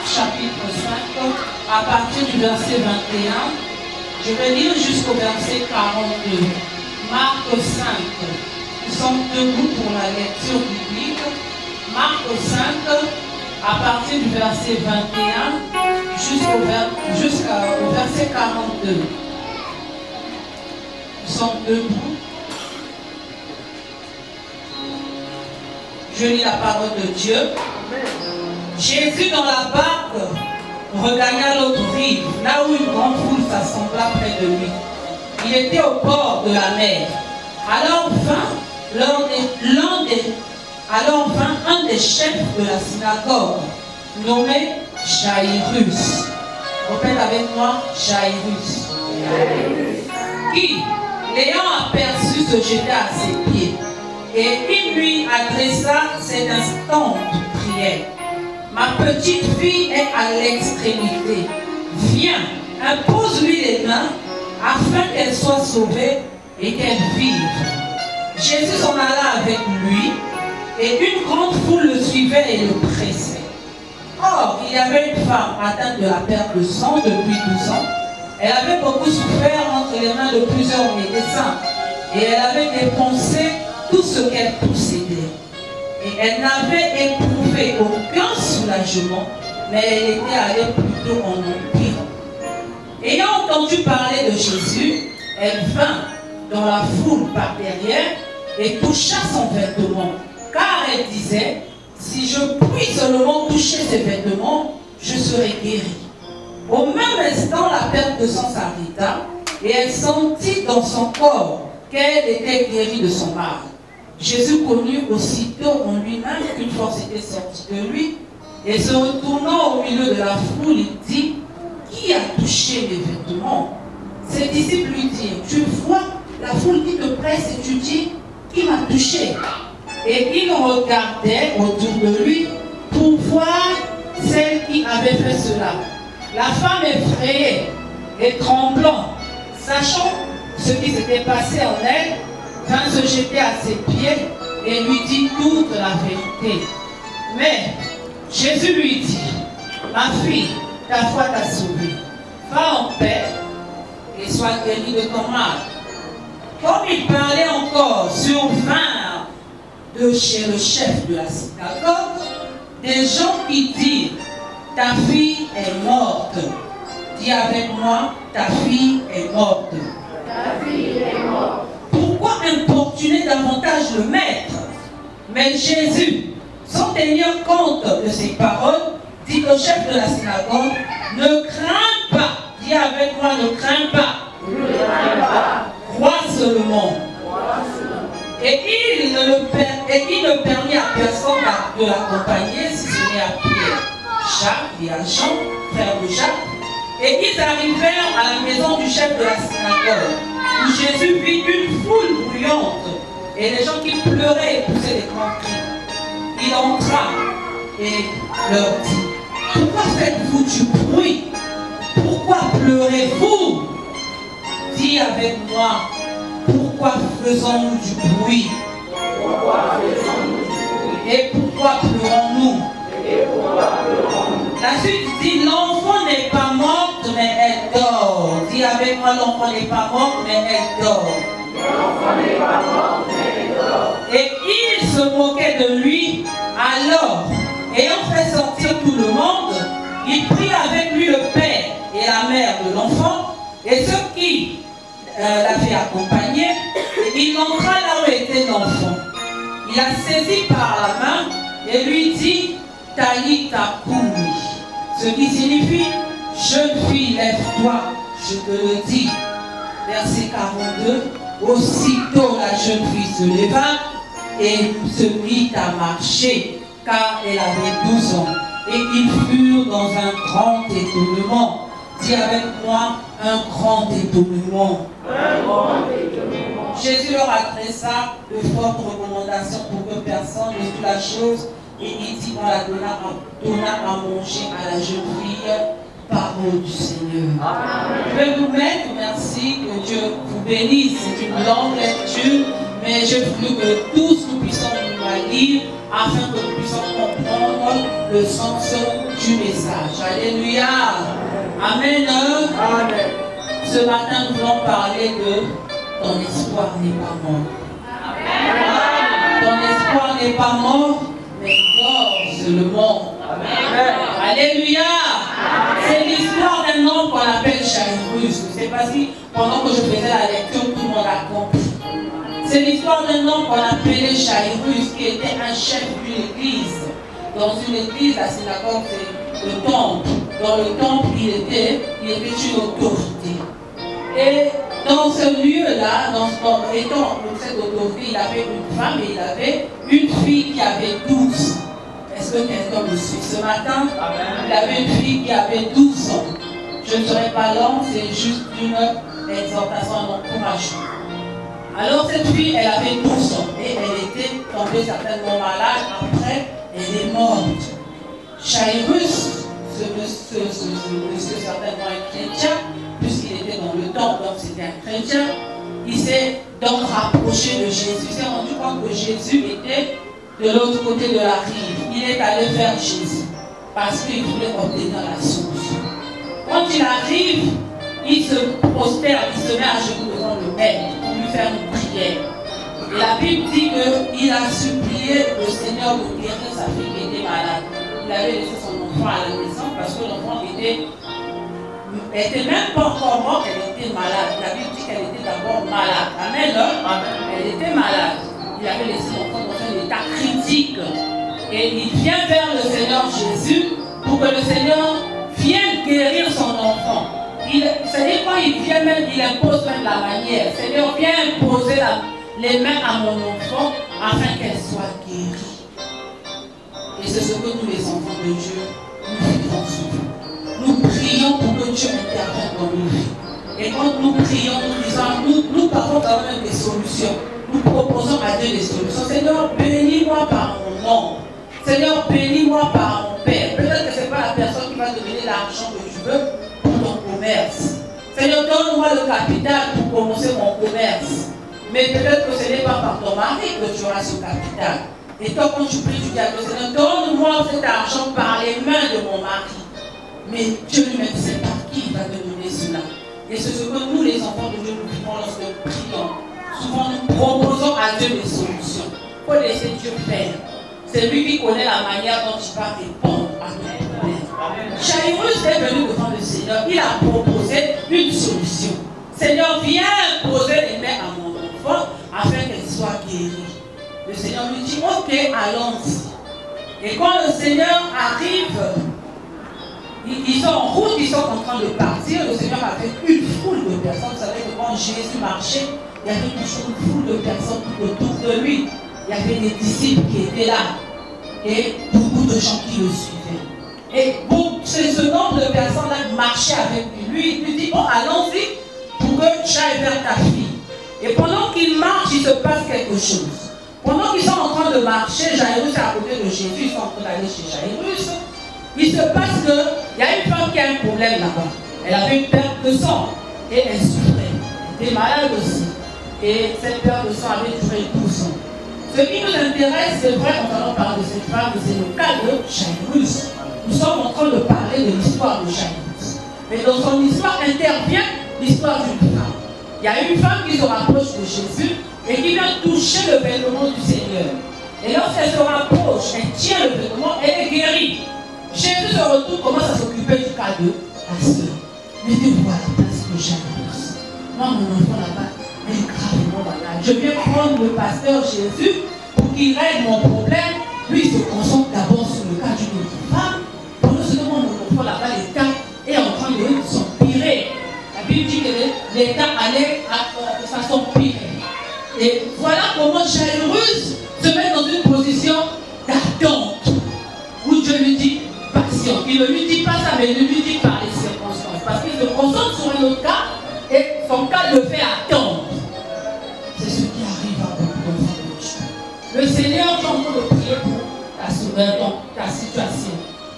chapitre 5, à partir du verset 21. Je vais lire jusqu'au verset 42. Marc 5. Nous sommes debout pour la lecture biblique. Marc 5, à partir du verset 21 jusqu'au verset 42. Nous sommes debout. Je lis la parole de Dieu. Jésus dans la barque regagna l'autre rive, là où une grande foule s'assembla près de lui. Il était au bord de la mer. Alors vint un des chefs de la synagogue, nommé Jairus. Répète avec moi, Jairus. Qui, l'ayant aperçu, se jeta à ses pieds. Et il lui adressa cette instante prière. Ma petite fille est à l'extrémité. Viens, impose-lui les mains afin qu'elle soit sauvée et qu'elle vive. Jésus s'en alla avec lui et une grande foule le suivait et le pressait. Or, il y avait une femme atteinte de la perte de sang depuis 12 ans. Elle avait beaucoup souffert entre les mains de plusieurs médecins et elle avait dépensé tout ce qu'elle possédait. Et elle n'avait éprouvé aucun soulagement, mais elle était allée plutôt en empire. Ayant entendu parler de Jésus, elle vint dans la foule par derrière et toucha son vêtement, car elle disait, si je puis seulement toucher ses vêtements, je serai guérie. Au même instant, la perte de sang s'arrêta et elle sentit dans son corps qu'elle était guérie de son mal. Jésus connut aussitôt en lui-même qu'une force était sortie de lui et se retournant au milieu de la foule, il dit, qui a touché mes vêtements? Ses disciples lui dirent, tu vois la foule qui te presse et tu dis, qui m'a touché? Et il regardait autour de lui pour voir celle qui avait fait cela. La femme effrayée et tremblant, sachant ce qui s'était passé en elle, vint se jeter à ses pieds et lui dit toute la vérité. Mais Jésus lui dit, ma fille, ta foi t'a sauvée. Va en paix et sois guérie de ton mal. Comme il parlait encore, survinrent de chez le chef de la synagogue des gens qui dirent, ta fille est morte. Dis avec moi, ta fille est morte. Ta fille est morte. Pourquoi importuner davantage le maître? Mais Jésus, sans tenir compte de ces paroles, dit au chef de la synagogue, ne crains pas. Dis avec moi, ne crains pas. Ne crains pas. Crois seulement. Crois seulement. Et il ne permit à personne de l'accompagner, si ce n'est à Pierre, Jacques et à Jean, frère de Jacques. Et ils arrivèrent à la maison du chef de la synagogue, où Jésus vit une foule bruyante et les gens qui pleuraient et poussaient des grands cris. Il entra et leur dit, pourquoi faites-vous du bruit? Pourquoi pleurez-vous? Dis avec moi, pourquoi faisons-nous du bruit? Pourquoi faisons-nous du bruit? Et pourquoi pleurons-nous? Et pourquoi pleurons-nous? La suite dit, l'enfant n'est pas morte, mais elle dort. Dis avec moi, l'enfant n'est pas morte, mais elle dort. L'enfant n'est pas morte, mais elle dort. Et il se moquait de lui. Alors, ayant fait sortir tout le monde, il prit avec lui le père et la mère de l'enfant et ceux qui l'avaient accompagné. Il entra là où était l'enfant. Il la saisit par la main et lui dit, Talita Koumi, ce qui signifie, jeune fille, lève-toi, je te le dis. Verset 42, aussitôt la jeune fille se leva et se mit à marcher, car elle avait 12 ans. Et ils furent dans un grand étonnement. Dis avec moi, un grand étonnement. Un grand étonnement. Jésus leur adressa de fortes recommandations pour que personne ne tue la chose. Et il dit, on la donna à manger à la jeune fille. Parole du Seigneur. Amen. Je vais vous mettre, merci, que Dieu vous bénisse. C'est une longue lecture, mais je prie que tous nous puissions nous la lire afin que nous puissions comprendre le sens du du message. Alléluia. Amen. Amen. Ce matin, nous voulons parler de ton espoir n'est pas mort. Amen. Ton espoir n'est pas mort, mais gorge le monde. Amen. Alléluia. C'est l'histoire d'un homme qu'on appelle Jairus. C'est parce que pendant que je faisais la lecture, tout le monde a compris. C'est l'histoire d'un homme qu'on appelait Jairus, qui était un chef d'une église. Dans une église, la synagogue, c'est le temple. Dans le temple, il était une autorité. Et dans ce lieu-là, étant cette autorité, il avait une femme et il avait une fille qui avait 12. Est-ce que quelqu'un me suit ce matin? Amen. Il avait une fille qui avait 12 ans. Je ne serai pas longue, c'est juste une exhortation, un encouragement. Alors cette fille, elle avait 12 ans et elle était tombée certainement malade. Après, elle est morte. Jairus, ce monsieur certainement un chrétien, puisqu'il était dans le temple, donc c'était un chrétien, il s'est donc rapproché de Jésus. Il s'est rendu compte que Jésus était de l'autre côté de la rive. Il est allé vers Jésus parce qu'il voulait obtenir la solution. Quand il arrive, il se prosterne, il se met à genoux devant le maître pour lui faire une prière. Et la Bible dit qu'il a supplié le Seigneur de guérir sa fille qui était malade. Il avait laissé son enfant à la maison parce que l'enfant était même pas encore morte, elle était malade. La Bible dit qu'elle était d'abord malade. Amen. Elle était malade. Il avait laissé l'enfant dans un état critique. Et il vient vers le Seigneur Jésus pour que le Seigneur vienne guérir son enfant. C'est-à-dire quand il vient même, il impose même la manière. Seigneur, viens imposer les mains à mon enfant afin qu'elle soit guérie. Et c'est ce que nous les enfants de Dieu, nous vivons souvent. Nous prions pour que Dieu intervienne dans nos vies. Et quand nous prions, nous parlons quand même des solutions. Nous proposons à Dieu des solutions. Seigneur, bénis-moi par mon nom. Seigneur, bénis-moi par mon Père. Peut-être que ce n'est pas la personne qui va te donner l'argent que tu veux pour ton commerce. Seigneur, donne-moi le capital pour commencer mon commerce. Mais peut-être que ce n'est pas par ton mari que tu auras ce capital. Et toi, quand tu pries, tu dis à Dieu, Seigneur, donne-moi cet argent par les mains de mon mari. Mais Dieu lui-même ne sait pas qui va te donner cela. Et c'est ce que nous, les enfants de Dieu, nous vivons lorsque nous prions. Souvent, nous proposons à Dieu des solutions. Il faut laisser Dieu faire. C'est lui qui connaît la manière dont il va répondre à nos problèmes. Jairus est venu devant le Seigneur. Il a proposé une solution. Seigneur, viens poser les mains à mon enfant afin qu'elle soit guérie. Le Seigneur lui dit, ok, allons-y. Et quand le Seigneur arrive, ils sont en route, ils sont en train de partir. Le Seigneur avait une foule de personnes. Vous savez que quand Jésus marchait, il y avait toujours une foule de personnes tout autour de lui. Il y avait des disciples qui étaient là. Et beaucoup de gens qui le suivaient. Et c'est ce nombre de personnes-là qui marchaient avec lui. Il lui dit, bon, allons-y pour que tu ailles vers ta fille. Et pendant qu'il marche, il se passe quelque chose. Pendant qu'ils sont en train de marcher, Jairus est à côté de Jésus, ils sont en train d'aller chez Jairus. Il se passe qu'il y a une femme qui a un problème là-bas. Elle avait une perte de sang et elle souffrait. Elle était malade aussi. Et cette perte de sang avait duré 12 ans. Ce qui nous intéresse, c'est vrai, nous allons parler de cette femme, c'est le cas de Jairus. Nous sommes en train de parler de l'histoire de Jairus. Mais dans son histoire intervient l'histoire d'une femme. Il y a une femme qui se rapproche de Jésus et qui vient toucher le vêtement du Seigneur. Et lorsqu'elle se rapproche, elle tient le vêtement, elle est guérie. Jésus se retourne, commence à s'occuper du cas de la sœur. Mettez-vous à la place de Jairus. Moi, mon enfant là-bas, elle est gravement malade. Je viens prendre le pasteur Jésus pour qu'il règle mon problème. Lui, il se concentre d'abord sur le cas d'une autre femme. Pendant ce moment, mon enfant là-bas, l'état est en train de s'empirer. La Bible dit que l'état allait de façon pire. Et voilà comment Jairus se met dans une position d'attente. Où Dieu lui dit, patient. Il ne lui dit pas ça, mais il lui dit par les circonstances. Parce qu'il se concentre sur un autre cas et son cas le fait attendre. C'est ce qui arrive à beaucoup d'enfants de Dieu. Le Seigneur, tu es en train de prier pour ta situation.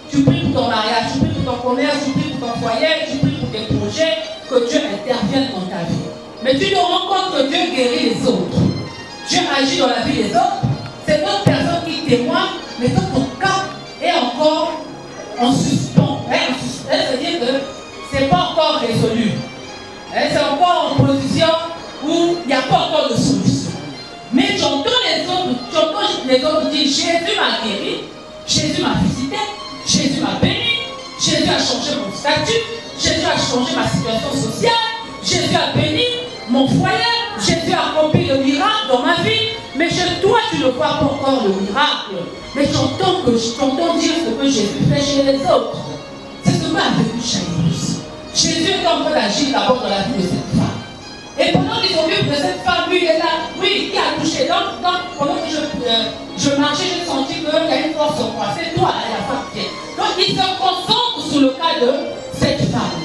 Tu pries pour ton mariage, tu pries pour ton commerce, tu pries pour ton foyer, tu pries pour tes projets, que Dieu intervienne dans ta vie. Mais tu te rends compte que Dieu guérit les autres. Dieu agit dans la vie des autres. C'est d'autres personnes qui témoignent, mais toi, ton cas est encore en suspens. C'est-à-dire que ce n'est pas encore résolu. C'est encore en position où il n'y a pas encore de solution. Mais j'entends les autres dire Jésus m'a guéri, Jésus m'a visité, Jésus m'a béni, Jésus a changé mon statut, Jésus a changé ma situation sociale, Jésus a béni mon foyer, Jésus a accompli le miracle dans ma vie. Mais chez toi, tu ne vois pas encore le miracle. Mais j'entends dire ce que Jésus fait chez les autres. C'est ce qu'a vécu Jairus. Jésus est en train d'agir d'abord dans la vie de cette femme. Et pendant qu'ils s'occupent de cette femme, lui, il est là, oui, qui a touché. Donc pendant que je marchais, j'ai senti qu'il y a une force en moi. C'est toi, la femme qui est. Donc il se concentre sur le cas de cette femme.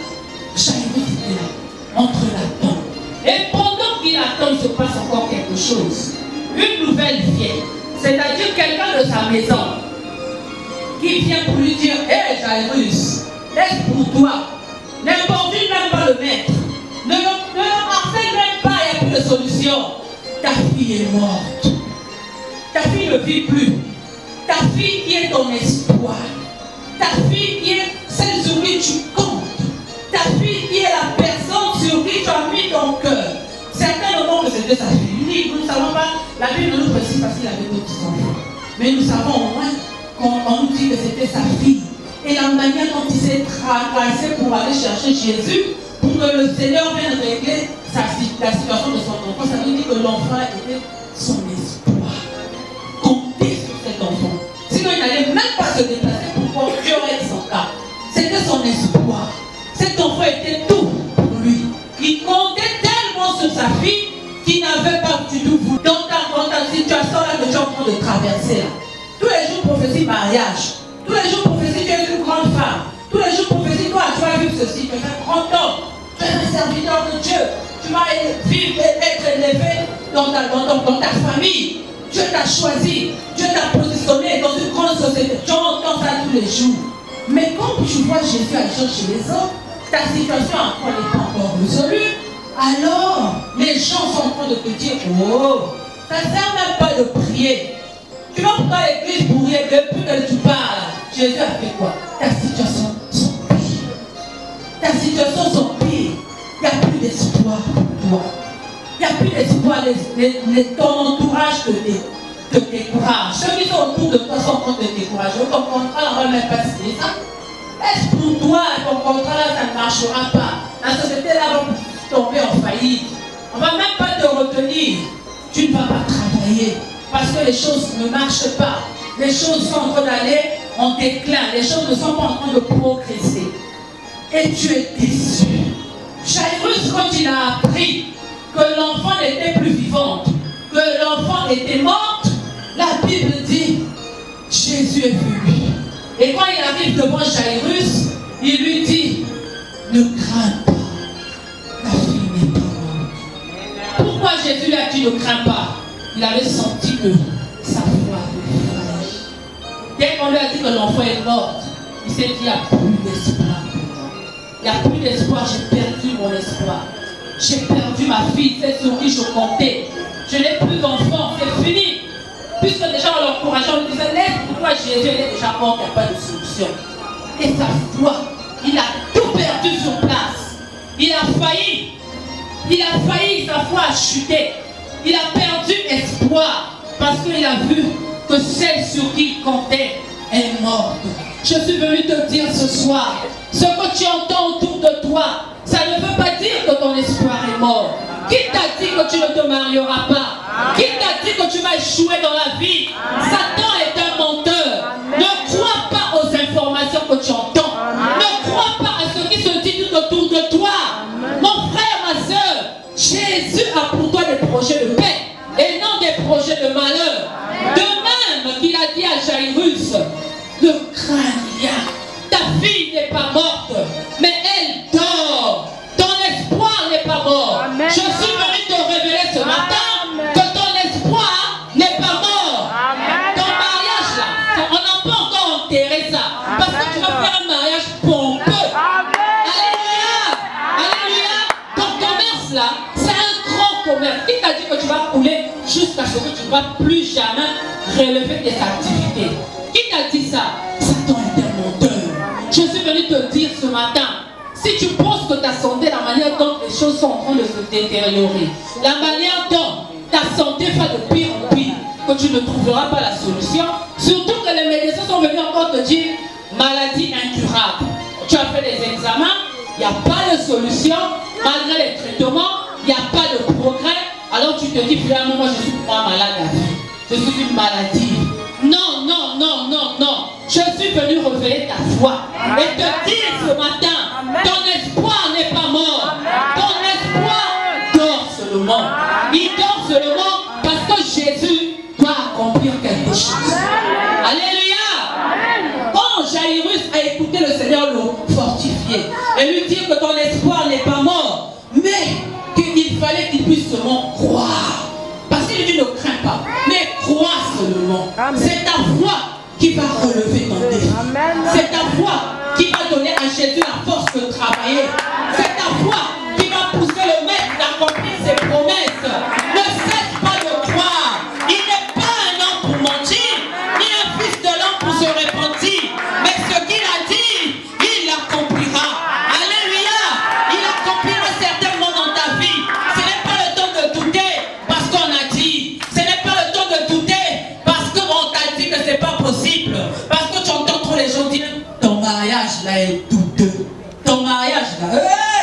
Jairus était là, entre la tombe. Et pendant qu'il attend, il se passe encore quelque chose. Une nouvelle vient, c'est-à-dire quelqu'un de sa maison qui vient pour lui dire hé Jairus, laisse pour toi, n'importune même pas le maître, ne harcèle même pas, il n'y a plus de solution. Ta fille est morte, ta fille ne vit plus, ta fille qui est ton espoir, ta fille qui est celle sur qui tu comptes, ta fille qui est la personne sur qui tu as mis ton cœur. Certains ne que c'était sa fille unique, nous ne savons pas, la Bible ne nous précise pas s'il avait d'autres enfants. Mais nous savons au moins qu'on nous dit que c'était sa fille. Et la manière dont il s'est tracassé pour aller chercher Jésus, pour que le Seigneur vienne régler la situation de son enfant, ça veut dire que l'enfant était son espoir. Comptez sur cet enfant. Sinon il n'allait même pas se déplacer pour durer son cas. C'était son espoir. Cet enfant était tout pour lui. Il comptait tellement sur sa fille qui n'avait pas du tout voulu. Dans ta situation là que tu es en train de traverser là. Tous les jours prophétie mariage. Tous les jours prophétie tu es une grande femme. Tous les jours prophétie toi tu vas vivre ceci. Tu es un grand homme. Tu es un serviteur de Dieu. Tu vas vivre et être élevé dans ta famille. Dieu t'a choisi. Dieu t'a positionné dans une grande société. Tu entends ça tous les jours. Mais quand tu vois Jésus agir chez les autres, ta situation encore n'est pas encore résolue. Alors, les gens sont en train de te dire, oh, ça ne sert même pas de prier. Tu vas pourquoi l'église pour prier, depuis que tu parles, Jésus a fait quoi? Ta situation sont pire. Ta situation sont pire. Il n'y a plus d'espoir pour toi. Il n'y a plus d'espoir. Ton entourage te décourage. Ceux qui sont autour de toi sont en train de te décourager. Ton contrat, on ne va même pas signer ça. Est-ce pour toi, ton contrat là, ça ne marchera pas? La société là va tomber en faillite. On ne va même pas te retenir. Tu ne vas pas travailler parce que les choses ne marchent pas. Les choses sont en train d'aller en déclin. Les choses ne sont pas en train de progresser. Et tu es déçu. Jairus, quand il a appris que l'enfant n'était plus vivante, que l'enfant était morte, la Bible dit Jésus est venu. Et quand il arrive devant Jairus, il lui dit ne crains pas. La fille n'est pas morte. Pourquoi Jésus lui a dit ne crains pas? Il avait senti que sa foi avait failli. Dès qu'on lui a dit que l'enfant est mort, il s'est dit il n'y a plus d'espoir pour moi. Il n'y a plus d'espoir, j'ai perdu mon espoir. J'ai perdu ma fille, celle sur qui je comptais. Je n'ai plus d'enfant, c'est fini. Puisque déjà on l'encourageait, on lui disait laisse pour toi Jésus, elle est déjà morte, il n'y a pas de solution. Et sa foi, il a tout perdu sur place. Il a failli, sa foi a chuté. Il a perdu espoir parce qu'il a vu que celle sur qui il comptait est morte. Je suis venu te dire ce soir, ce que tu entends autour de toi, ça ne veut pas dire que ton espoir est mort. Qui t'a dit que tu ne te marieras pas? Qui t'a dit que tu vas échouer dans la vie? Satan est un menteur. Ne crois pas aux informations que tu entends. Ne crois pas à ce qui se dit tout autour de toi. Mon frère, ma soeur, Jésus a pour toi des projets de paix et non des projets de malheur. De même qu'il a dit à Jairus, ne crains rien. Ta fille n'est pas morte, mais elle dort. Ton espoir n'est pas mort. Amen. Je suis venu te révéler ce matin que ton espoir n'est pas mort. Amen. Ton mariage là, on n'a pas encore enterré ça. Amen. Parce que tu vas faire un mariage pompeux. Alléluia. Alléluia. Ton commerce là, c'est un grand commerce. Qui t'a dit que tu vas couler jusqu'à ce que tu ne vas plus jamais relever tes activités? Qui t'a dit ça? Satan est un menteur. Je suis venu te dire ce matin, si tu penses que ta santé, la manière dont les choses sont en train de se détériorer, la manière dont ta santé va de pire en pire, que tu ne trouveras pas la solution, surtout que les médecins sont venus encore te dire maladie incurable. Tu as fait des examens, il n'y a pas de solution, malgré les traitements, il n'y a pas de progrès. Alors tu te dis finalement, moi je suis pas malade à vie, je suis une maladie. Non, non, non, non, non. Je suis venu réveiller ta foi et te dire ce matin, ton espoir n'est pas mort. Ton espoir dort seulement. Il dort seulement parce que Jésus doit accomplir quelque chose. Alléluia. Quand Jairus a écouté le Seigneur le fortifier et lui dire que ton espoir n'est pas mort, mais qu'il fallait qu'il puisse seulement croire. Parce qu'il lui dit ne crains pas, mais crois seulement. C'est ta foi qui va relever ton défi. C'est ta foi qui va donner à Jésus la force de travailler. C'est ta foi qui va pousser le maître d'accomplir ses promesses. Ne cesse pas de croire. Il n'est pas un homme pour mentir, ni un fils de l'homme pour se repentir. Mais ce qu'il a dit, il l'accomplira. Alléluia. Il accomplira certainement dans ta vie. Ce n'est pas le temps de douter parce qu'on a dit. Ce n'est pas le temps de douter parce qu'on t'a dit que c'est pas possible. Parce que tu entends trop les gens dire ton mariage là est douteux. Ton mariage là,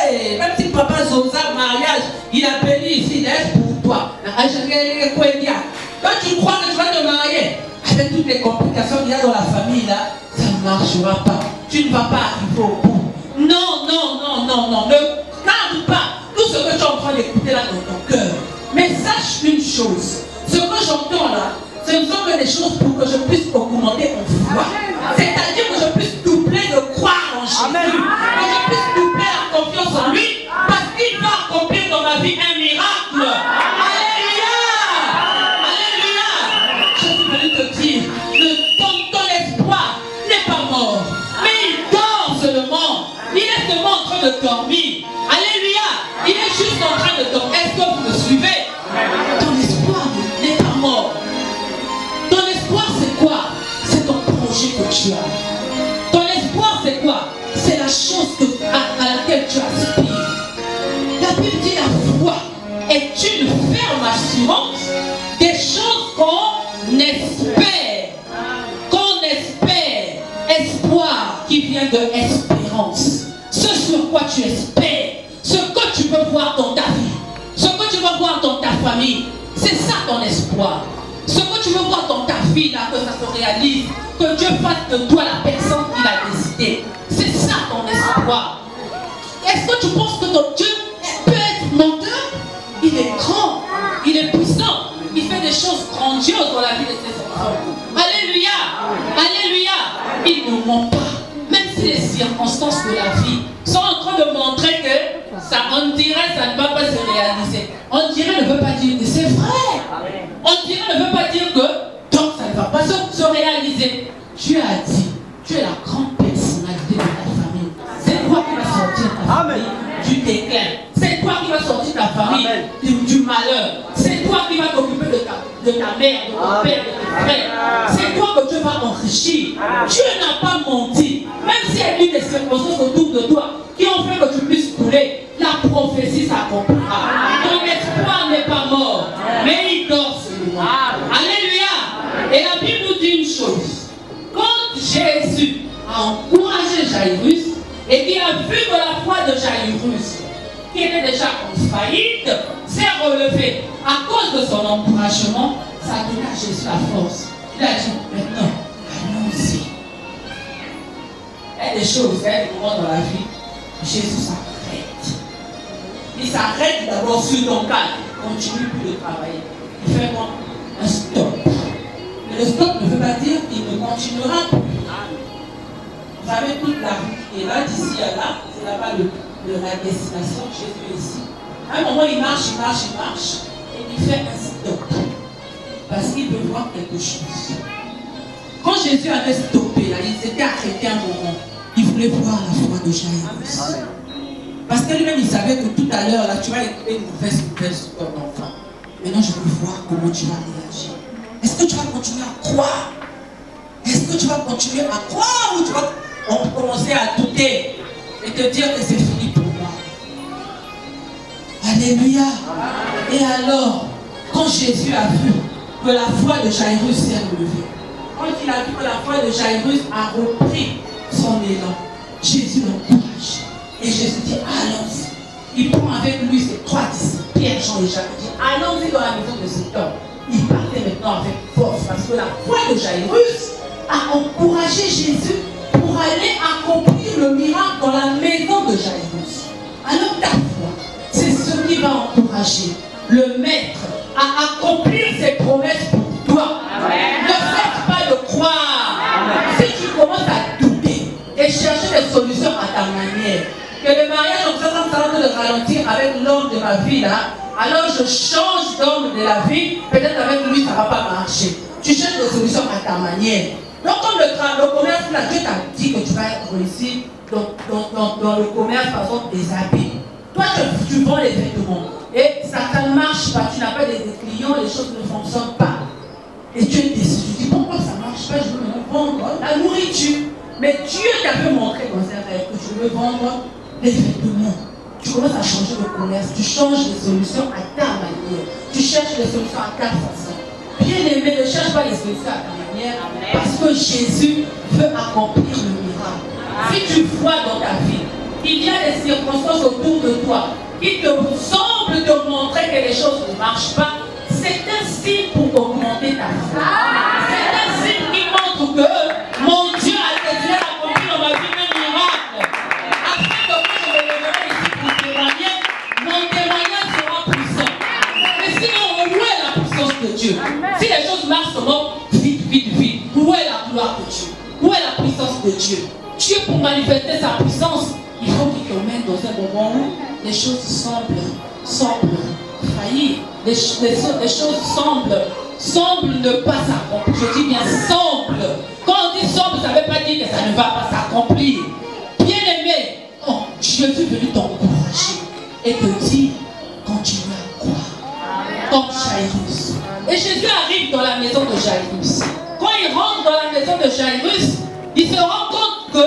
hey, même si papa Zosa mariage, il a payé ici, laisse pour toi. Quand tu crois que tu vas te marier, avec toutes les complications qu'il y a dans la famille là, ça ne marchera pas. Tu ne vas pas arriver au bout. Non, non, non, non, non. Ne garde pas tout ce que tu es en train d'écouter là dans ton cœur. Mais sache une chose. Ce que j'entends là, ce ne sont que des choses pour que je puisse augmenter en foi. C'est-à-dire que je puisse doubler de croire en Jésus. Amen. Que je puisse doubler la confiance en lui. Parce qu'il va accomplir dans ma vie un miracle. Alléluia. Alléluia. Je suis venu te dire, ton espoir n'est pas mort. Mais il dort seulement. Il est seulement en train de dormir. Alléluia. Il est juste en train de dormir. Est-ce que vous me suivez? Ton espoir n'est pas mort. Ton espoir c'est quoi? C'est ton projet que tu as. Ton espoir c'est quoi? C'est la chose à laquelle tu aspires. La Bible dit la foi est une ferme assurance des choses qu'on espère. Qu'on espère. Espoir qui vient de espérance. Ce sur quoi tu espères. Ce que tu veux voir dans ta vie. Ce que tu veux voir dans ta famille. C'est ça ton espoir. Ce que tu veux voir dans ta vie, là, que ça se réalise, que Dieu fasse de toi la personne qu'il a décidé. C'est ça ton espoir. Est-ce que tu penses que ton Dieu peut être menteur? Il est grand, il est puissant, il fait des choses grandioses dans la vie de ses enfants. Alléluia, alléluia. Il ne ment pas, même si les circonstances de la vie sont en train de montrer que ça, on dirait que ça ne va pas se réaliser. On dirait ne veut pas dire que c'est vrai. On dirait ne veut pas dire que donc ça ne va pas se réaliser. Dieu a dit, tu es la grande personnalité de ta famille. C'est toi qui vas sortir ta famille du déclin. C'est toi qui vas sortir ta famille du malheur. C'est toi qui vas t'occuper de ta mère, de ton père, de tes frères. C'est toi que Dieu va enrichir. Dieu n'a pas menti. Même s'il y a eu des circonstances autour de toi qui ont fait que tu puisses couler, la prophétie s'accomplira. Ton espoir n'est pas mort, mais il dort seulement. Alléluia. Et la Bible nous dit une chose. Quand Jésus a encouragé Jairus et qu'il a vu que la foi de Jairus, qui était déjà en faillite, s'est relevée à cause de son encouragement, ça a donné à Jésus la force. Il a dit, maintenant, allons-y. Il y a des choses, il y a des moments dans la vie, Jésus s'arrête. Il s'arrête d'abord sur ton cas, il ne continue plus de travailler. Il fait quoi? Un stop. Mais le stop ne veut pas dire qu'il ne continuera plus. Vous savez, toute la route qui est là, d'ici à là, c'est là-bas la destination, Jésus est ici. À un moment, il marche, et il fait un stop. Parce qu'il veut voir quelque chose. Quand Jésus avait stoppé, là, il s'était arrêté un moment. Il voulait voir la foi de Jairus. Parce que lui-même, il savait que tout à l'heure, là, tu vas écouter une mauvaise nouvelle sur ton enfant. Maintenant, je veux voir comment tu vas réagir. Est-ce que tu vas continuer à croire? Est-ce que tu vas continuer à croire ou tu vas ont commencé à douter et te dire que c'est fini pour moi. Alléluia. Et alors, quand Jésus a vu que la foi de Jairus s'est relevée, quand il a vu que la foi de Jairus a repris son élan, Jésus l'encourage. Et Jésus dit, allons-y. Il prend avec lui ses 3 disciples, Pierre, Jean et Jacques. Il dit, allons-y dans la maison de cet homme. Il partait maintenant avec force parce que la foi de Jairus a encouragé Jésus pour aller accomplir le miracle dans la maison de Jairus. Alors ta foi, c'est ce qui va encourager le maître à accomplir ses promesses pour toi. Amen. Ne cesse pas de croire. Amen. Si tu commences à douter et chercher des solutions à ta manière, que le mariage en train de ralentir avec l'homme de ma vie là, alors je change d'homme de la vie, peut-être avec lui ça ne va pas marcher. Tu cherches des solutions à ta manière. Donc comme le commerce là, Dieu t'a dit que tu vas réussir dans le commerce par exemple des habits. Toi tu vends les vêtements et ça ne marche pas, tu n'as pas des clients, les choses ne fonctionnent pas. Et tu es déçu, tu dis pourquoi ça ne marche pas, je veux me vendre la nourriture. Mais Dieu t'avait montré dans un rêve que tu veux vendre les vêtements. Tu commences à changer de commerce, tu changes les solutions à ta manière. Tu cherches les solutions à ta façon. Bien aimé, ne cherche pas les solutions à ta manière. Parce que Jésus veut accomplir le miracle. Si tu vois dans ta vie, il y a des circonstances autour de toi qui te semblent te montrer que les choses ne marchent pas, c'est un signe pour augmenter ta foi. C'est un signe qui montre que mon Dieu a décidé d'accomplir dans ma vie un miracle. Après que moi je me lèverai ici pour témoigner, mon témoignage sera puissant. Mais sinon, où est la puissance de Dieu? Si les choses marchent seulement vite, où est la gloire de Dieu? Où est la puissance de Dieu? Dieu, pour manifester sa puissance, il faut qu'il te mette dans un moment où les choses semblent faillir. Les choses semblent ne pas s'accomplir. Je dis bien semble. Quand on dit semble, ça ne veut pas dire que ça ne va pas s'accomplir. Bien aimé, oh, Dieu est venu t'encourager et te dire continue à croire. Comme Jairus. Et Jésus arrive dans la maison de Jairus. Quand il rentre dans la maison de Jairus, il se rend compte que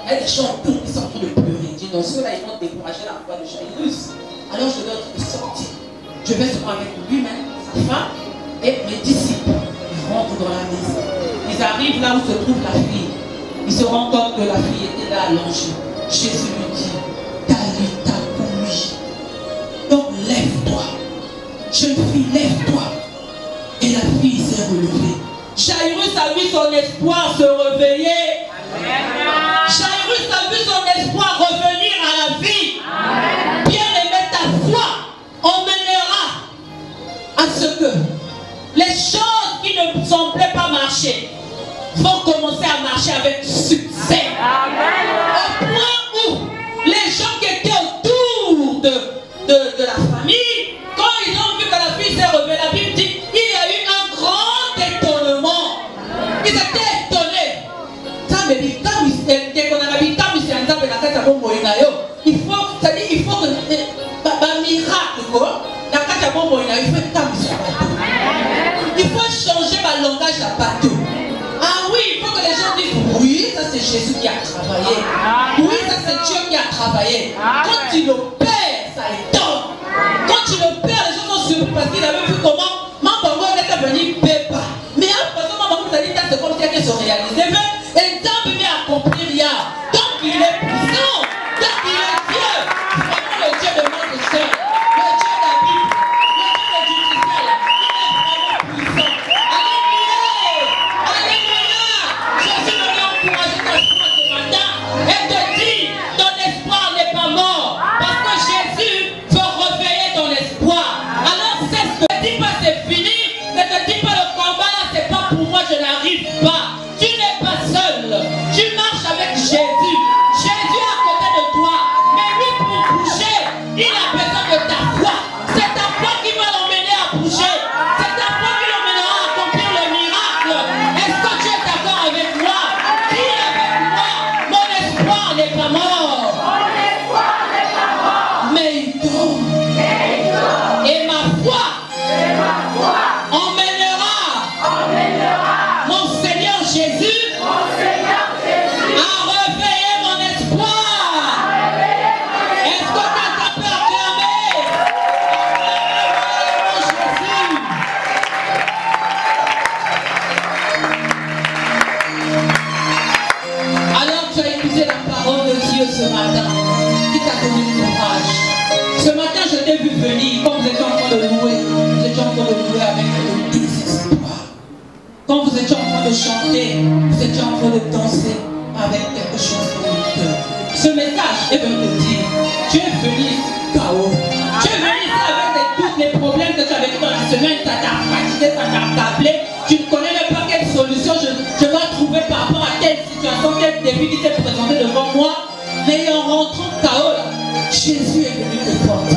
il y a des gens autour qui sont en train de pleurer. Il dit non, ceux-là ils vont décourager la foi de Jairus. Alors je dois sortir. Je vais seulement avec lui-même, sa femme et mes disciples. Ils rentrent dans la maison. Ils arrivent là où se trouve la fille. Ils se rendent compte que la fille était là allongée. Jésus lui dit, Talita Koumi. Donc lève-toi. Jeune fille, lève-toi. Et la fille s'est relevée. Jairus a vu son espoir se réveiller. Jairus a vu son espoir revenir à la vie. Amen. Bien aimé, ta foi emmènera à ce que les choses qui ne semblaient pas marcher vont commencer à marcher avec succès. Amen. Au point où les gens qui étaient autour de la famille, quand ils ont vu que la fille s'est réveillée, la Bible dit il y a eu un grand étonnement. Ils étaient étonnés. Il faut, c'est-à-dire, il faut que miracle, il faut changer ma langage à bateau. Ah oui, il faut que les gens disent oui, ça c'est Jésus qui a travaillé. Oui, ça c'est Dieu qui a travaillé. Quand tu le perds, ça étonne. Quand tu le perds, les gens sont surpris parce qu'ils avaient vu comment Mambango était venu pépa. Mais à présent, Mambango nous a dit c'est comme si elle se réalisait. Mais et tant qu'il est accompli rien. Tant qu'il est puissant, tant qu'il est Dieu. Vraiment le Dieu de notre Seigneur, le Dieu de la Bible, le Dieu du Israël, il est vraiment puissant. Alléluia! Alléluia! Jésus me vient encourager ta foi ce matin et te dit ton espoir n'est pas mort. Parce que Jésus veut réveiller ton espoir. Alors c'est ce que ne te dis pas c'est fini, ne te dis pas le combat là c'est pas pour moi, je n'arrive pas. Tu n'es pas seul, tu marches avec Jésus. Jésus est à côté de toi, mais lui pour bouger, il a besoin de ta foi. C'est ta foi qui va l'emmener à bouger. C'est ta foi qui l'emmènera à accomplir le miracle. Est-ce que tu es d'accord avec moi? Dis avec moi, mon espoir n'est pas mort. Mon espoir n'est pas mort. Mais il dort. Et ma foi emmènera mon Seigneur Jésus à tu es en train de danser avec quelque chose dans le cœur. Ce message est venu te dire, tu es venu KO. Tu es venu ici avec tous les problèmes que tu avais dans la semaine, ça t'a fatigué, ça t'a tablé. Tu ne connais même pas quelle solution je dois trouver par rapport à telle situation, quel défi qui s'est présenté devant moi. Mais en rentrant KO là, Jésus est venu te fortifier.